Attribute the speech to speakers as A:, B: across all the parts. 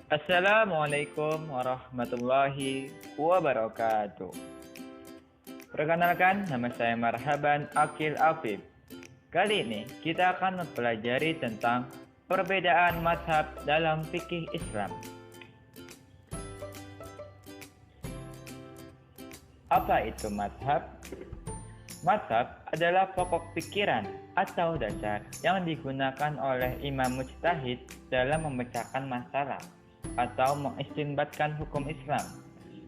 A: Assalamualaikum warahmatullahi wabarakatuh. Perkenalkan, nama saya Marhaban Akil Afif. Kali ini kita akan mempelajari tentang perbedaan mazhab dalam fikih Islam. Apa itu mazhab? Mazhab adalah pokok pikiran atau dasar yang digunakan oleh imam mujtahid dalam memecahkan masalah atau mengistinbatkan hukum Islam.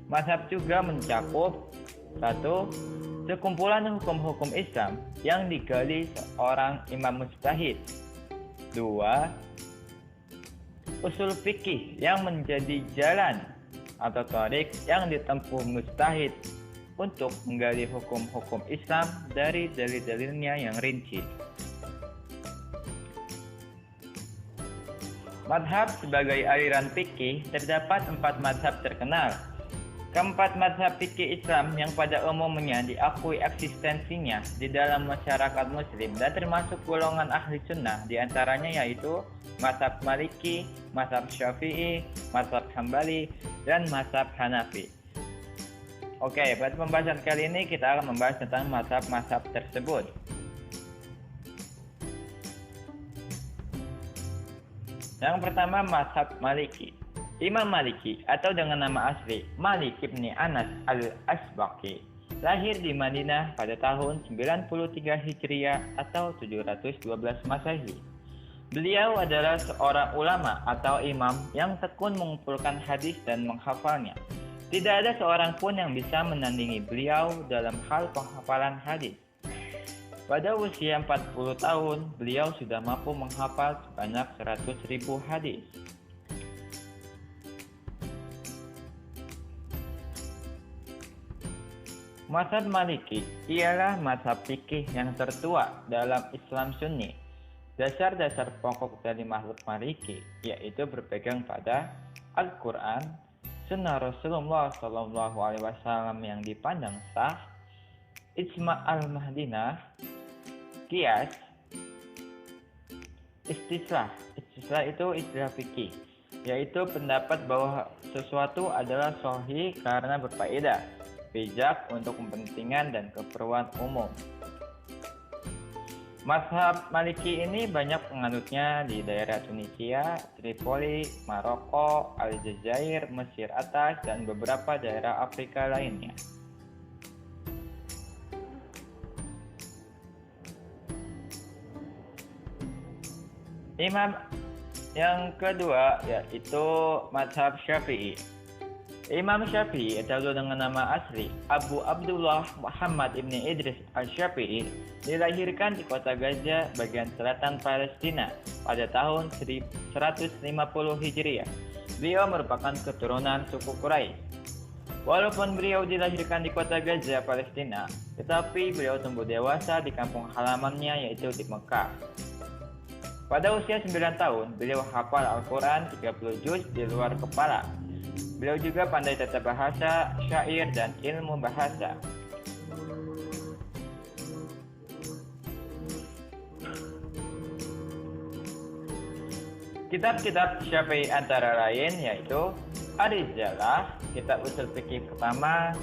A: Mazhab juga mencakup 1. Sekumpulan hukum-hukum Islam yang digali seorang imam mujtahid. 2. Usul fikih yang menjadi jalan atau thariq yang ditempuh mujtahid untuk menggali hukum-hukum Islam dari dalil-dalilnya yang rinci. Mazhab sebagai aliran fikih, terdapat 4 mazhab terkenal. Keempat mazhab fikih Islam yang pada umumnya diakui eksistensinya di dalam masyarakat muslim dan termasuk golongan ahli sunnah, diantaranya yaitu mazhab Maliki, mazhab Syafi'i, mazhab Hambali, dan mazhab Hanafi. Oke, pada pembahasan kali ini kita akan membahas tentang mazhab-mazhab tersebut. Yang pertama, mazhab Maliki. Imam Maliki atau dengan nama asli Malik ibn Anas al-Asbaqi lahir di Madinah pada tahun 93 Hijriah atau 712 Masehi. Beliau adalah seorang ulama atau imam yang tekun mengumpulkan hadis dan menghafalnya. Tidak ada seorang pun yang bisa menandingi beliau dalam hal penghafalan hadis. Pada usia 40 tahun, beliau sudah mampu menghafal sebanyak 100.000 hadis. Mazhab Maliki ialah mazhab fikih yang tertua dalam Islam Sunni. Dasar-dasar pokok dari mazhab Maliki yaitu berpegang pada Al-Quran, Sunnah Rasulullah SAW yang dipandang sah, Ijma' al-Madinah, Qiyas, Istislah. Istislah itu istilah fikih, yaitu pendapat bahwa sesuatu adalah sahih karena berfaedah, bijak untuk kepentingan dan keperluan umum. Mazhab Maliki ini banyak penganutnya di daerah Tunisia, Tripoli, Maroko, Aljazair, Mesir Atas, dan beberapa daerah Afrika lainnya. Imam yang kedua yaitu mazhab Syafi'i. Imam Syafi'i atau dengan nama asli Abu Abdullah Muhammad ibn Idris al-Syafi'i dilahirkan di kota Gaza, bagian selatan Palestina pada tahun 150 Hijriah. Beliau merupakan keturunan suku Quraisy. Walaupun beliau dilahirkan di kota Gaza, Palestina, tetapi beliau tumbuh dewasa di kampung halamannya yaitu di Mekah. Pada usia 9 tahun, beliau hafal Al-Quran 30 juz di luar kepala. Beliau juga pandai tata bahasa, syair, dan ilmu bahasa. Kitab-kitab Syafi'i antara lain yaitu Ar-Risalah, kitab usul fikih pertama,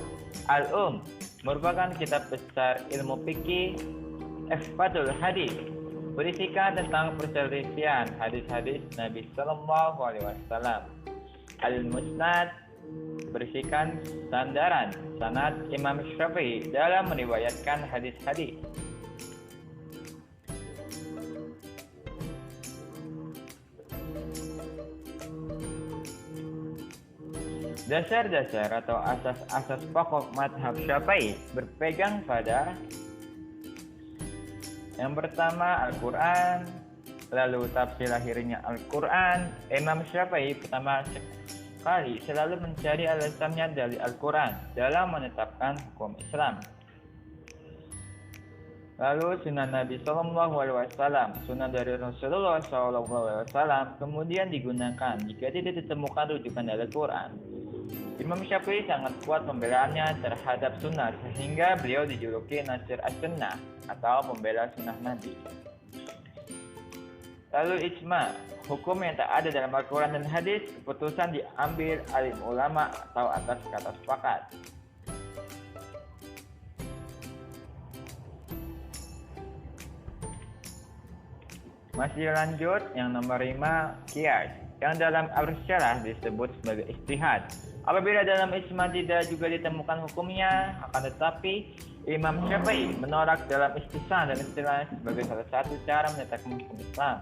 A: merupakan kitab besar ilmu fikih, Ihfatul Hadis, berisikan tentang perselisihan hadis-hadis Nabi Sallallahu Alaihi Wasallam. Al-Musnad berisikan sandaran sanad Imam Syafi'i dalam meriwayatkan hadis-hadis. Dasar-dasar atau asas-asas pokok mazhab Syafi'i berpegang pada yang pertama Al-Quran, lalu tafsir lahirnya Al-Quran. Imam Syafi'i pertama kali selalu mencari alasannya dari Al-Quran dalam menetapkan hukum Islam. Lalu sunnah Nabi SAW, sunnah dari Rasulullah SAW kemudian digunakan jika tidak ditemukan rujukan dari Al-Quran. Imam Syafi'i sangat kuat pembelaannya terhadap sunnah sehingga beliau dijuluki Nasir as-Sunnah atau pembela sunnah Nabi. Lalu ijma, hukum yang tak ada dalam Al-Quran dan hadis, keputusan diambil alim ulama atau atas kata sepakat. Masih lanjut, yang nomor 5, qiyas, yang dalam ar-syarah disebut sebagai ijtihad. Apabila dalam ijma tidak juga ditemukan hukumnya, akan tetapi Imam Syafi'i menolak dalam istisna dan istilahnya sebagai salah satu cara menetapkan hukum Islam.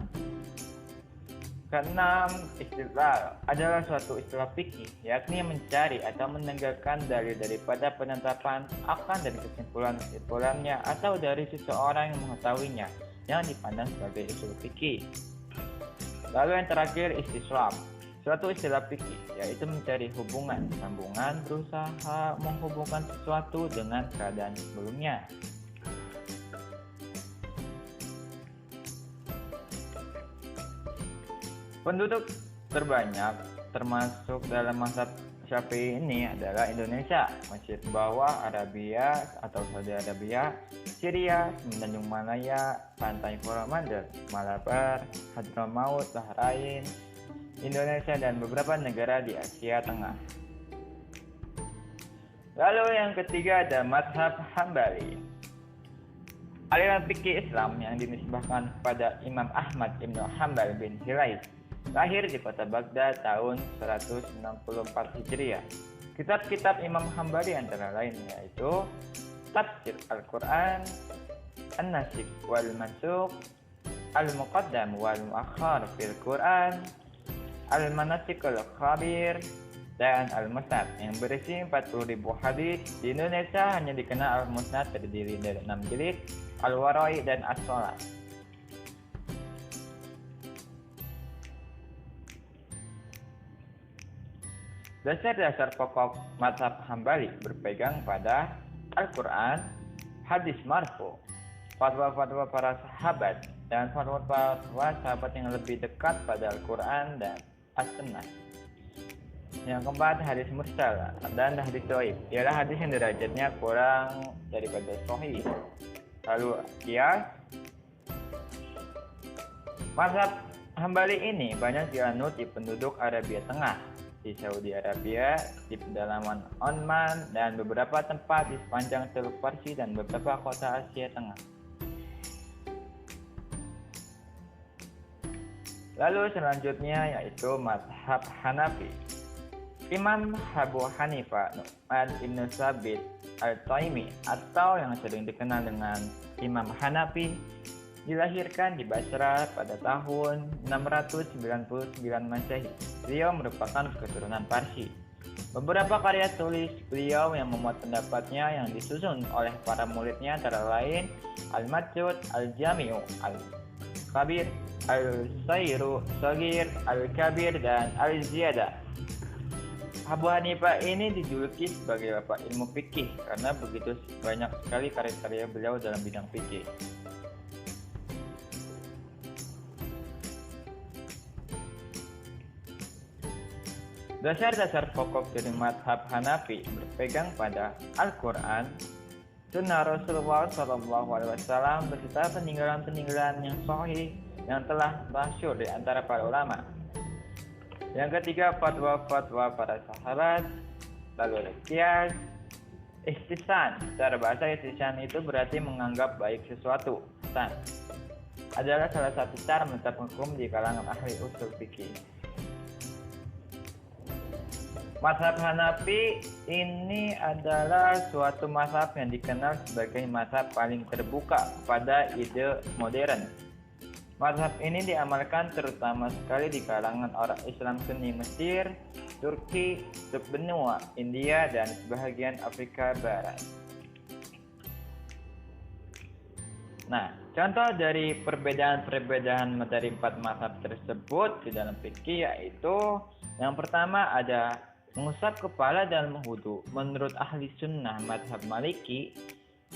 A: Keenam, istilah adalah suatu istilah fikih, yakni mencari atau menegakkan dalil daripada penetapan akan dan kesimpulannya atau dari seseorang yang mengetahuinya, yang dipandang sebagai istilah fikih. Lalu yang terakhir, istislam, suatu istilah fikih, yaitu mencari hubungan, sambungan, berusaha menghubungkan sesuatu dengan keadaan sebelumnya. Penduduk terbanyak termasuk dalam mazhab Syafi'i ini adalah Indonesia, Mesir Bawah, Arabia atau Saudi Arabia, Syria, Semenanjung Malaya, Pantai Coromandel, Malabar, Hadramaut, Bahrain, Indonesia, dan beberapa negara di Asia Tengah. Lalu yang ketiga ada mazhab Hambali. Aliran fikih Islam yang dinisbahkan kepada Imam Ahmad Ibnu Hanbal bin Hilais, lahir di kota Baghdad tahun 164 Hijriah. Kitab-kitab Imam Hambali antara lain yaitu Tafsir Al-Quran, An-Nasikh wal Mansukh, Al-Muqaddam wal Muakhar fil Quran, Al-Manasikul Khabir, dan Al-Musnad yang berisi 40.000 hadis. Di Indonesia hanya dikenal Al-Musnad terdiri dari 6 jilid, Al-Warai dan As-Shalah. Dasar-dasar pokok mazhab Hambali berpegang pada Al-Quran, hadis marfu, fatwa-fatwa para sahabat, dan fatwa-fatwa sahabat yang lebih dekat pada Al-Quran dan As-Sunnah. Yang keempat, hadis mursal dan hadis dhaif, ialah hadis yang derajatnya kurang daripada sahih. Lalu qiyas. Mazhab Hambali ini banyak dianut di penduduk Arabia Tengah, di Saudi Arabia, di pedalaman Oman, dan beberapa tempat di sepanjang Teluk Farsi dan beberapa kota Asia Tengah. Lalu selanjutnya yaitu mazhab Hanafi. Imam Abu Hanifah Nu'man Ibn Sabit Al-Taimi atau yang sering dikenal dengan Imam Hanafi dilahirkan di Basra pada tahun 699 Masehi. Beliau merupakan keturunan Parsi. Beberapa karya tulis beliau yang memuat pendapatnya yang disusun oleh para muridnya antara lain Al-Matsud, Al-Jami'u, Al-Kabir, Al-Sayru, Shagir, Al-Kabir, dan Al-Ziyadah. Abu Hanifah ini dijuluki sebagai bapak ilmu fikih karena begitu banyak sekali karya-karya beliau dalam bidang fikih. Dasar-dasar pokok dari mazhab Hanafi berpegang pada Al-Quran, Sunnah Rasulullah SAW beserta peninggalan-peninggalan yang sahih yang telah masyhur di antara para ulama. Yang ketiga, fatwa-fatwa para sahabat. Lalu ada qiyas. Ihtisan, secara bahasa ihtisan itu berarti menganggap baik sesuatu. Ihtisan adalah salah satu cara menetapkan hukum di kalangan ahli usul fikih. Mazhab Hanafi ini adalah suatu mazhab yang dikenal sebagai mazhab paling terbuka pada ide modern. Mazhab ini diamalkan terutama sekali di kalangan orang Islam Sunni Mesir, Turki, benua India, dan sebahagian Afrika Barat. Nah, contoh dari perbedaan-perbedaan dari 4 mazhab tersebut di dalam fikih yaitu yang pertama ada mengusap kepala dalam wudu. Menurut ahli sunnah mazhab Maliki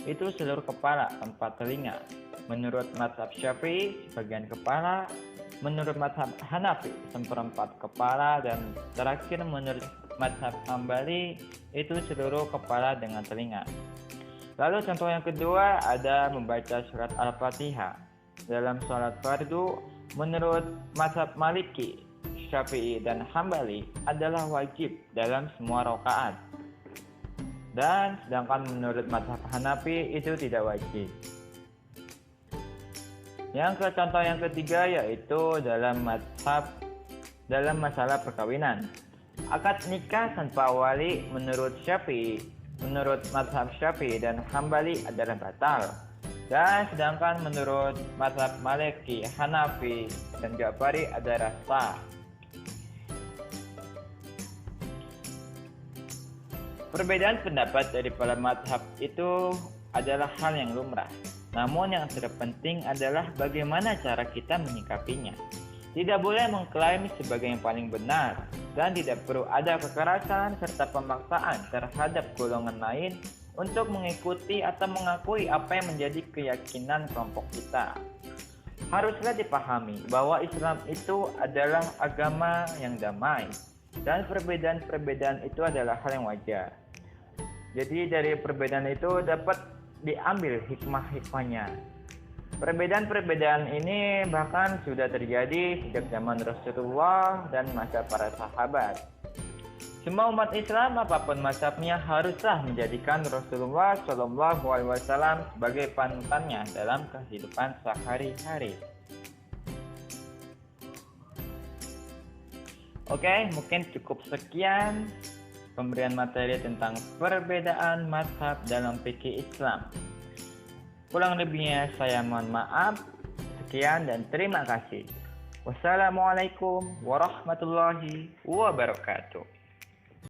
A: itu seluruh kepala tanpa telinga. Menurut mazhab Syafi'i sebagian kepala. Menurut mazhab Hanafi seperempat kepala. Dan terakhir menurut mazhab Hambali itu seluruh kepala dengan telinga. Lalu contoh yang kedua ada membaca surat Al-Fatihah. Dalam sholat fardu Menurut mazhab Maliki, Syafi'i, dan Hambali adalah wajib dalam semua rakaat. Dan sedangkan menurut mazhab Hanafi itu tidak wajib. Contoh yang ketiga yaitu dalam masalah perkawinan. Akad nikah tanpa wali menurut mazhab Syafi'i dan Hambali adalah batal. Dan sedangkan menurut mazhab Maliki, Hanafi, dan Ja'fari adalah sah. Perbedaan pendapat dari para mazhab itu adalah hal yang lumrah. Namun yang terpenting adalah bagaimana cara kita menyikapinya. Tidak boleh mengklaim sebagai yang paling benar, dan tidak perlu ada kekerasan serta pemaksaan terhadap golongan lain untuk mengikuti atau mengakui apa yang menjadi keyakinan kelompok kita. Haruslah dipahami bahwa Islam itu adalah agama yang damai, dan perbedaan-perbedaan itu adalah hal yang wajar. Jadi dari perbedaan itu dapat diambil hikmah-hikmahnya. Perbedaan-perbedaan ini bahkan sudah terjadi sejak zaman Rasulullah dan masa para sahabat. Semua umat Islam apapun mazhabnya haruslah menjadikan Rasulullah SAW sebagai panutannya dalam kehidupan sehari-hari. Oke, mungkin cukup sekian pemberian materi tentang perbedaan mazhab dalam fikih Islam. Kurang lebihnya saya mohon maaf. Sekian dan terima kasih. Wassalamualaikum warahmatullahi wabarakatuh.